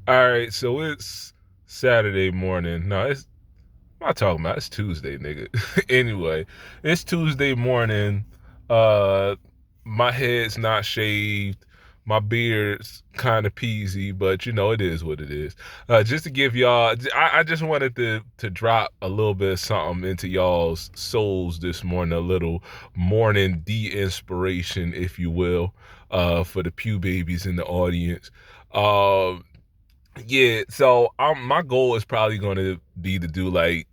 All right, so it's Saturday morning. No, it's I'm not talking about it's Tuesday, nigga. Anyway, it's Tuesday morning. Uh my head's not shaved. My beard's kind of peasy, but it is what it is. Just to give y'all, I just wanted to drop a little bit of something into y'all's souls this morning, a little morning de-inspiration, if you will, for the pew babies in the audience. Um, yeah, so my goal is probably going to be to do like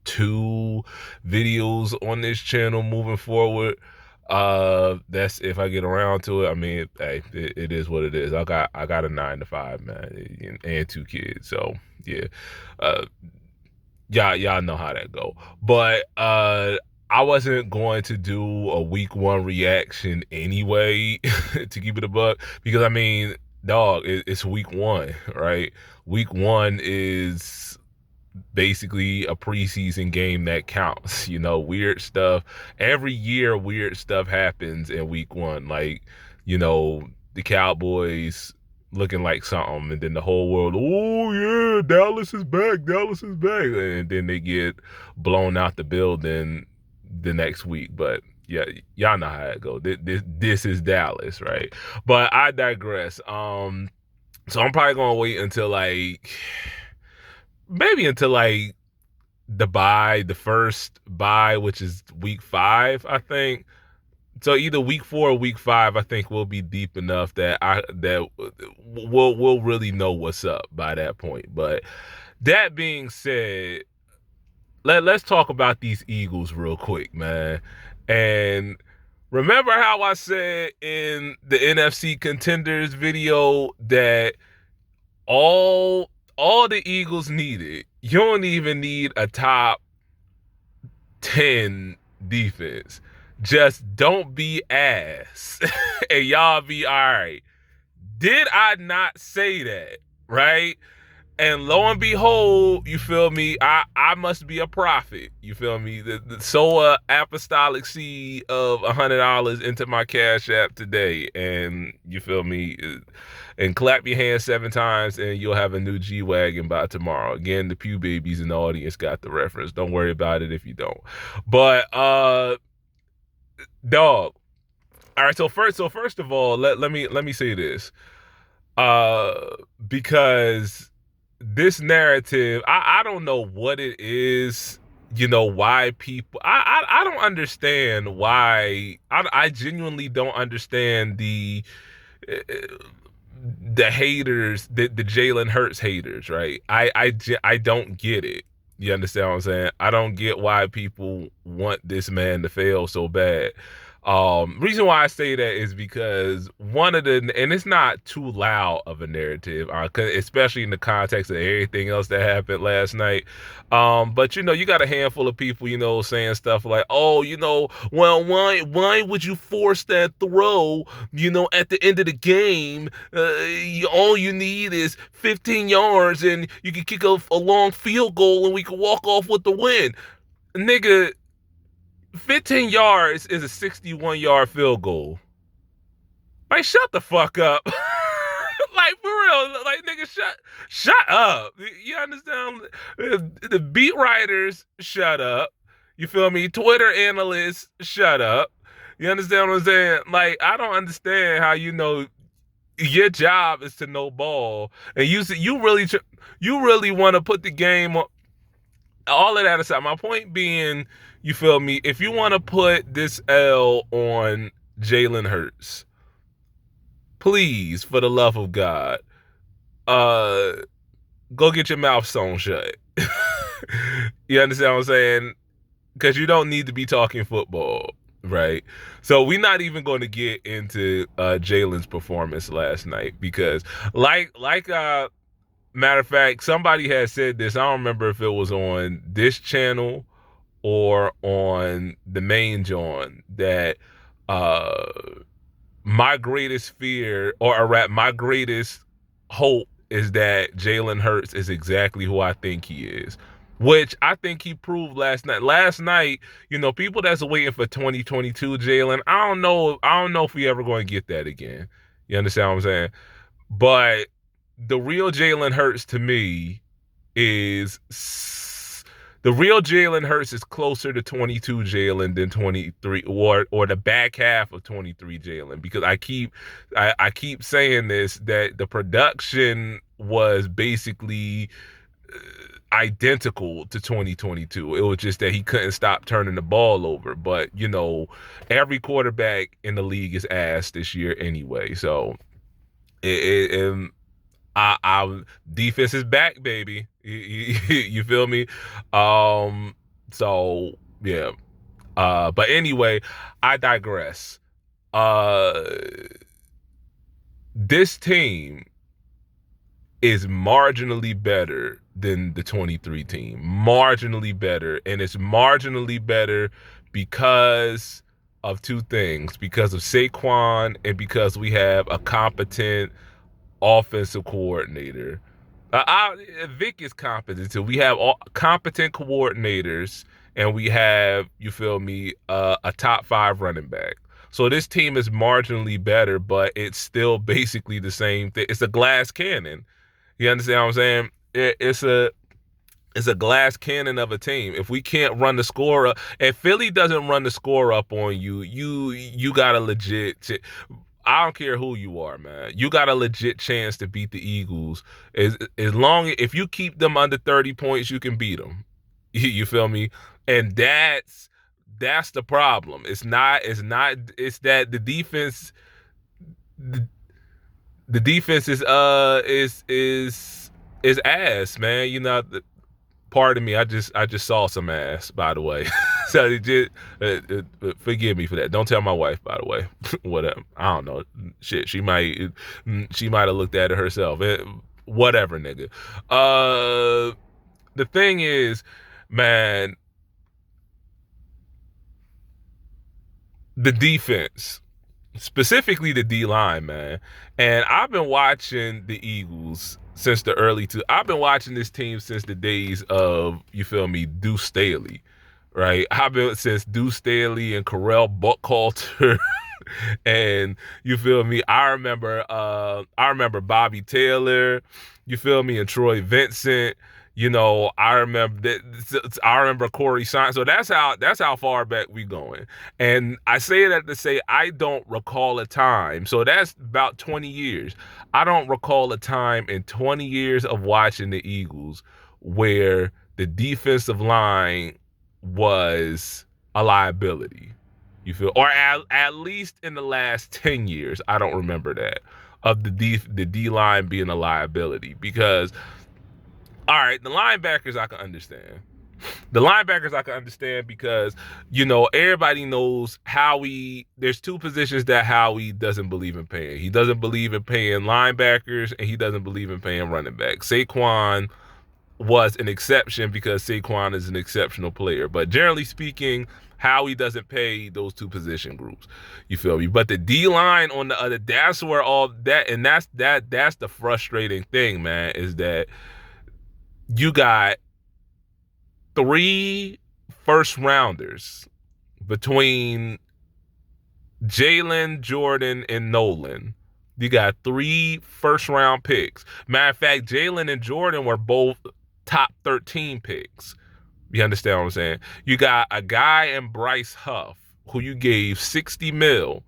two videos on this channel moving forward. That's if I get around to it. I mean, hey, it is what it is. I got a 9 to 5, man, and two kids. So yeah, uh, y'all know how that go. But I wasn't going to do a week one reaction anyway, to keep it a buck, because I mean, dog, it's week one, right? Week one is basically a preseason game that counts. Weird stuff. Every year, weird stuff happens in week one. Like, the Cowboys looking like something, and then the whole world, oh yeah, Dallas is back, Dallas is back, and then they get blown out the building the next week. But yeah, y'all know how it goes. This is Dallas, right? But I digress. So I'm probably gonna wait until like maybe until like the first bye, which is week 5, I think. So either week 4 or week 5, I think we'll be deep enough that we'll really know what's up by that point. But that being said, let's talk about these Eagles real quick, man. And remember how I said in the NFC contenders video that all the Eagles needed, you don't even need a top 10 defense. Just don't be ass and y'all be all right. Did I not say that? Right? And lo and behold, you feel me? I must be a prophet. You feel me? The sow a apostolic seed of $100 into my Cash App today, and you feel me? And clap your hands 7 times, and you'll have a new G wagon by tomorrow. Again, the pew babies in the audience got the reference. Don't worry about it if you don't. But dog. All right. So first of all, let me say this. Because this narrative, I don't know what it is, why people, I don't understand why, I genuinely don't understand uh, the haters, the Jalen Hurts haters, right? I don't get it. You understand what I'm saying? I don't get why people want this man to fail so bad. Reason why I say that is because and it's not too loud of a narrative, especially in the context of everything else that happened last night. But you got a handful of people, saying stuff like, oh, well, why would you force that throw, at the end of the game? All you need is 15 yards and you can kick a long field goal and we can walk off with the win. Nigga, 15 yards is a 61-yard field goal. Like, shut the fuck up. Like, for real. Like, nigga, shut up. You understand? The beat writers, shut up. You feel me? Twitter analysts, shut up. You understand what I'm saying? Like, I don't understand how your job is to know ball, and you really want to put the game on. All of that aside, my point being, you feel me? If you want to put this L on Jalen Hurts, please, for the love of God, uh, go get your mouth sewn shut. You understand what I'm saying? Because you don't need to be talking football, right? So we're not even going to get into Jalen's performance last night because, matter of fact, somebody had said this. I don't remember if it was on this channel or on the main John, that uh my greatest fear, my greatest hope, is that Jalen Hurts is exactly who I think he is. Which I think he proved last night. Last night, people that's waiting for 2022 Jalen, I don't know if we ever going to get that again. You understand what I'm saying? But the real Jalen Hurts to me is the real Jalen Hurts is closer to 22 Jalen than 23 or the back half of 23 Jalen, because I keep saying this, that the production was basically identical to 2022. It was just that he couldn't stop turning the ball over. But every quarterback in the league is ass this year anyway. So it I defense is back, baby. You feel me? Um, so yeah. But anyway, I digress. Uh, this team is marginally better than the 23 team. Marginally better. And it's marginally better because of two things. Because of Saquon and because we have a competent offensive coordinator. Vic is competent too. We have competent coordinators, and we have, you feel me, a top 5 running back. So this team is marginally better, but it's still basically the same thing. It's a glass cannon. You understand what I'm saying? It's a glass cannon of a team. If we can't run the score up, if Philly doesn't run the score up on you, you got a legit. I don't care who you are, man. You got a legit chance to beat the Eagles. As long if you keep them under 30 points, you can beat them. You feel me? And that's the problem. It's that the, the defense is ass, man. Pardon me. I just saw some ass, by the way. So it just forgive me for that. Don't tell my wife, by the way. Whatever. I don't know. Shit, she might have looked at it herself. Whatever, nigga. The thing is, man, the defense, specifically the D line, man. And I've been watching the Eagles since the I've been watching this team since the days of, you feel me, Deuce Staley, right? I've been since Deuce Staley and Carell Buckhalter. And you feel me, I remember Bobby Taylor, you feel me, and Troy Vincent. I remember Corey Shine. So that's how far back we going. And I say that to say I don't recall a time. So that's about 20 years. I don't recall a time in 20 years of watching the Eagles where the defensive line was a liability. You feel, or at least in the last 10 years, I don't remember that, of the D line being a liability. Because all right, the linebackers I can understand. The linebackers I can understand because, everybody knows there's two positions that Howie doesn't believe in paying. He doesn't believe in paying linebackers, and he doesn't believe in paying running backs. Saquon was an exception because Saquon is an exceptional player. But generally speaking, Howie doesn't pay those two position groups. You feel me? But the D line on the other, that's where all that, and that's the frustrating thing, man, is that you got 3 first rounders between Jalen, Jordan, and Nolan. You got 3 first round picks. Matter of fact, Jalen and Jordan were both top 13 picks. You understand what I'm saying? You got a guy in Bryce Huff who you gave 60 mil,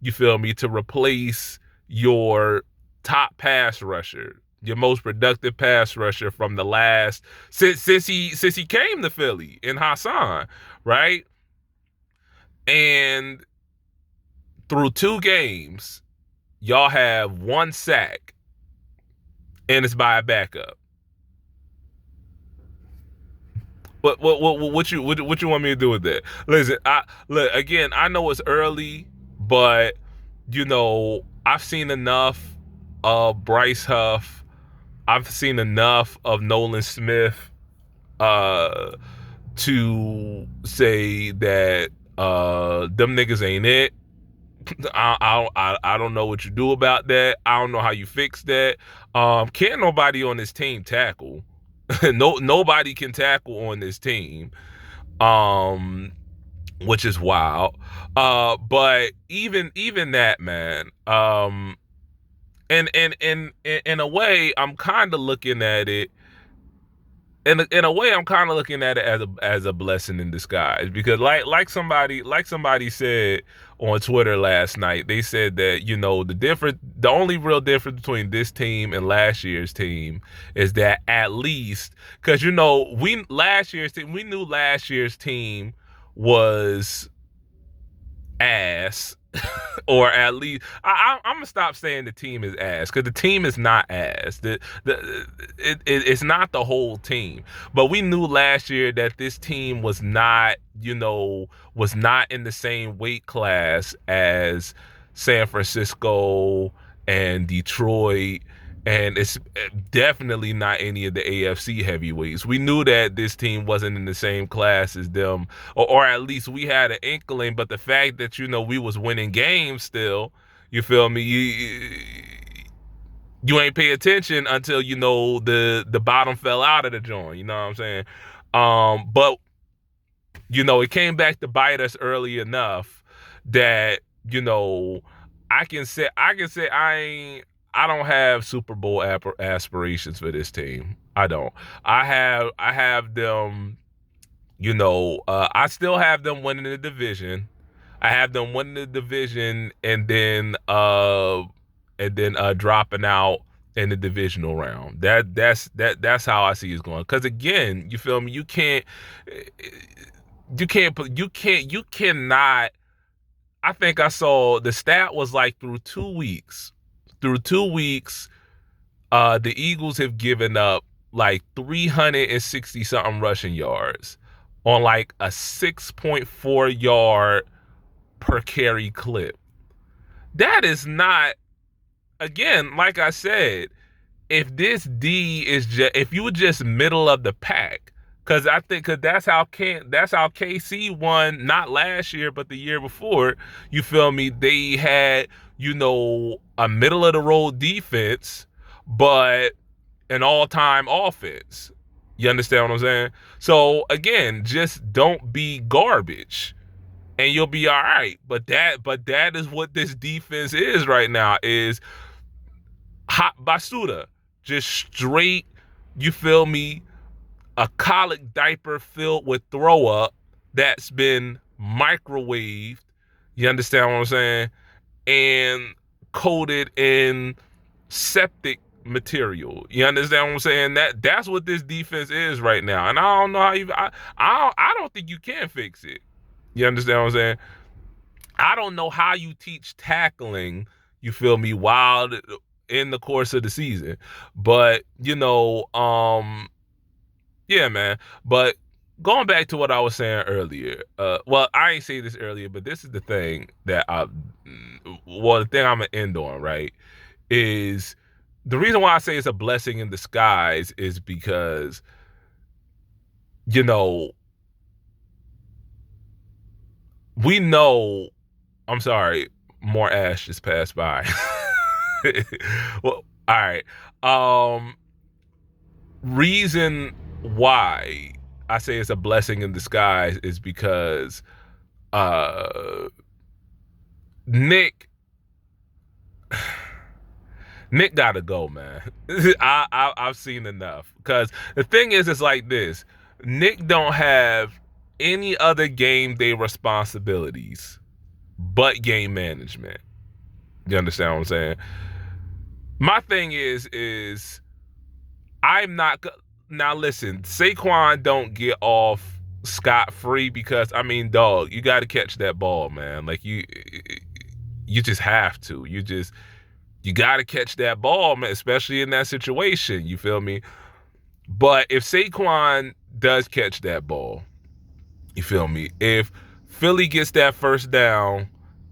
you feel me, to replace your top pass rusher, your most productive pass rusher from the last since he came to Philly, in Hassan, right? And through 2 games, y'all have 1 sack, and it's by a backup. What you want me to do with that? Listen, I know it's early, but I've seen enough of Bryce Huff. I've seen enough of Nolan Smith to say that them niggas ain't it. I don't know what you do about that. I don't know how you fix that. Can't nobody on this team tackle. Nobody can tackle on this team, which is wild. But even that, man. And in a way, I'm kind of looking at it. In a way, I'm kind of looking at it as a blessing in disguise, because like somebody said on Twitter last night. They said that, the only real difference between this team and last year's team is that, at least, because we knew last year's team was ass. Or at least, I'm gonna stop saying the team is ass, because the team is not ass. It's not the whole team. But we knew last year that this team was not in the same weight class as San Francisco and Detroit, and it's definitely not any of the AFC heavyweights. We knew that this team wasn't in the same class as them, or at least we had an inkling. But the fact that we was winning games still, you feel me? You ain't pay attention until the bottom fell out of the joint. You know what I'm saying? But it came back to bite us early enough that I can say I don't have Super Bowl aspirations for this team. I don't. I have them. I still have them winning the division. I have them winning the division, and then dropping out in the divisional round. That's how I see it's going. Because again, you feel me? You cannot. I think I saw the stat was like through 2 weeks. Through 2 weeks, the Eagles have given up like 360 something rushing yards on like a 6.4 yard per carry clip. That is not, again, like I said, if this D is just, if you were just middle of the pack, because that's how KC won, not last year but the year before. You feel me? They had a middle of the road defense, but an all-time offense. You understand what I'm saying? So again, just don't be garbage, and you'll be all right. But that is what this defense is right now. Is hot basuda, just straight. You feel me? A colic diaper filled with throw up that's been microwaved. You understand what I'm saying? And coated in septic material. You understand what I'm saying? That's what this defense is right now. And I don't know how I don't think you can fix it. You understand what I'm saying? I don't know how you teach tackling, you feel me, while in the course of the season. But yeah, man. But going back to what I was saying earlier, well, I ain't say this earlier, but this is the thing the thing I'm gonna end on, right? Is the reason why I say it's a blessing in disguise is because, you know, we know, I'm sorry, more ash just passed by. Well, all right. Reason why I say it's a blessing in disguise is because uh Nick Nick gotta go, man. I've seen enough. Because the thing is, it's like this: Nick don't have any other game day responsibilities but game management. You understand what I'm saying? My thing is I'm not now. Listen, Saquon don't get off scot free, because I mean, dog, you got to catch that ball, man. Like you just have to. You got to catch that ball, man, especially in that situation. You feel me? But if Saquon does catch that ball, you feel me? If Philly gets that first down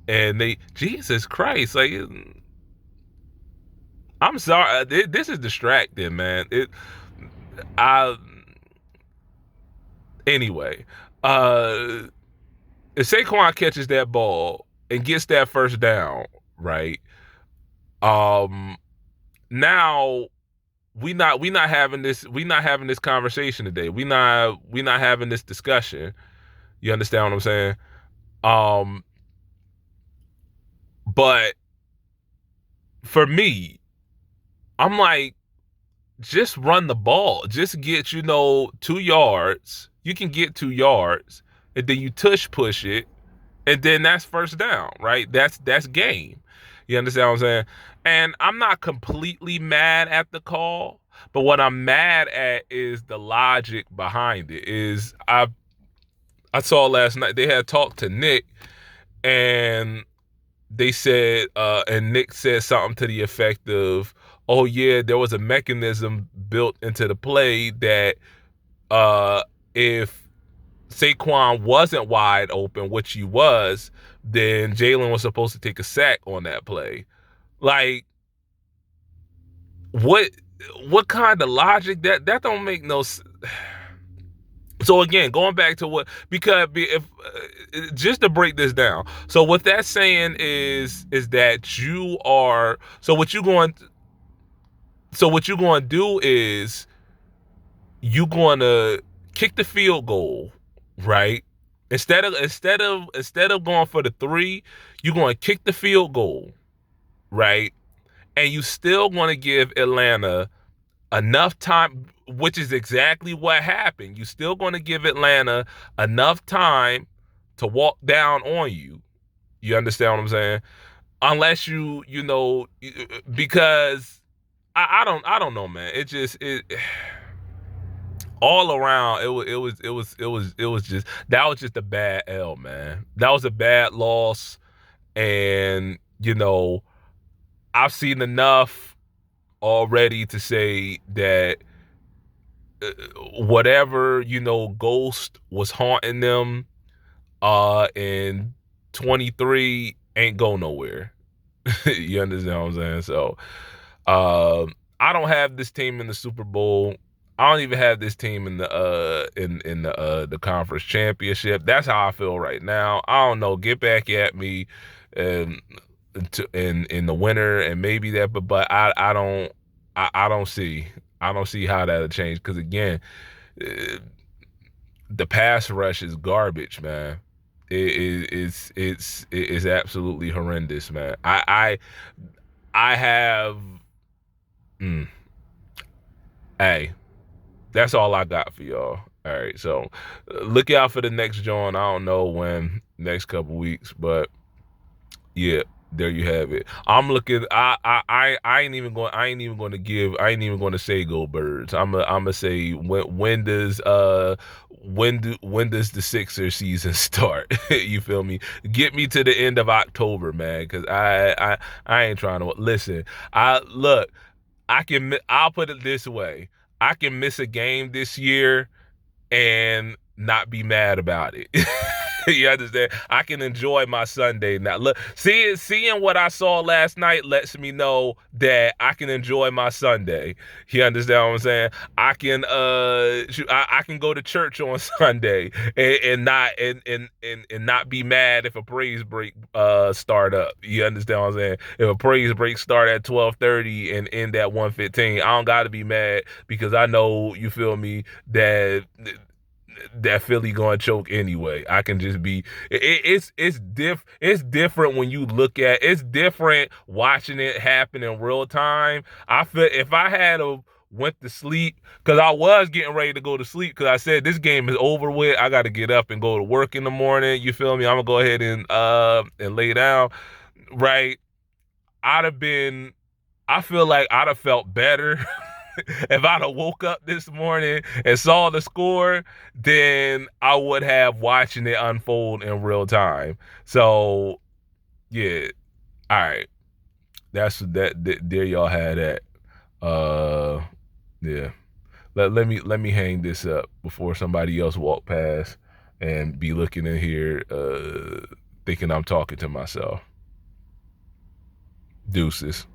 and Jesus Christ, like, I'm sorry, this is distracting, man. I, anyway, uh, if Saquon catches that ball and gets that first down, right? Um, Now we not having this conversation today. We not having this discussion. You understand what I'm saying? Um, but for me, I'm like, just run the ball. Just get, 2 yards. You can get 2 yards, and then you tush push it, and then that's first down, right? That's game. You understand what I'm saying? And I'm not completely mad at the call, but what I'm mad at is the logic behind it. I saw last night they had talked to Nick, and they said, and Nick said something to the effect of, "Oh yeah, there was a mechanism built into the play that if Saquon wasn't wide open, which he was, then Jalen was supposed to take a sack on that play." Like, what what kind of logic that don't make no sense. So again, going back to because if just to break this down, so what that's saying is that you are what you're going to do is you're going to kick the field goal, right? Instead of going for the 3, you're going to kick the field goal, right? And you still want to give Atlanta enough time, which is exactly what happened. You still going to give Atlanta enough time to walk down on you. You understand what I'm saying? Unless because I don't know, man. It all around it was just that was just a bad L, man. That was a bad loss, and I've seen enough already to say that whatever ghost was haunting them in 23 ain't go nowhere. You understand what I'm saying? So I don't have this team in the Super Bowl. I don't even have this team in the conference championship. That's how I feel right now. I don't know. Get back at me in the winter, and maybe that, but I don't see how that'll change, because again, the pass rush is garbage, man. It's absolutely horrendous, man. I have hey, that's all I got for y'all. All right, so look out for the next joint. I don't know when, next couple weeks, but yeah, there you have it. I'm looking. I ain't even going. I ain't even going to give. I ain't even going to say go Birds. I'm gonna say when does the Sixers season start? You feel me? Get me to the end of October, man, because I ain't trying to listen. I'll put it this way. I can miss a game this year and not be mad about it. You understand? I can enjoy my Sunday now. Look, seeing what I saw last night lets me know that I can enjoy my Sunday. You understand what I'm saying? I can I can go to church on Sunday and not be mad if a praise break start up. You understand what I'm saying? If a praise break start at 12:30 and end at 1:15, I don't got to be mad, because I know, you feel me, that Philly gonna choke anyway. I can just be it's different when you look at it's different watching it happen in real time. I feel if I had went to sleep, because I was getting ready to go to sleep, because I said this game is over with. I got to get up and go to work in the morning. You feel me? I'm gonna go ahead and lay down. Right? I feel like I'd have felt better if I'd have woke up this morning and saw the score, then I would have watching it unfold in real time. So, yeah. All right. There y'all had that. Yeah. Let me hang this up before somebody else walk past and be looking in here thinking I'm talking to myself. Deuces.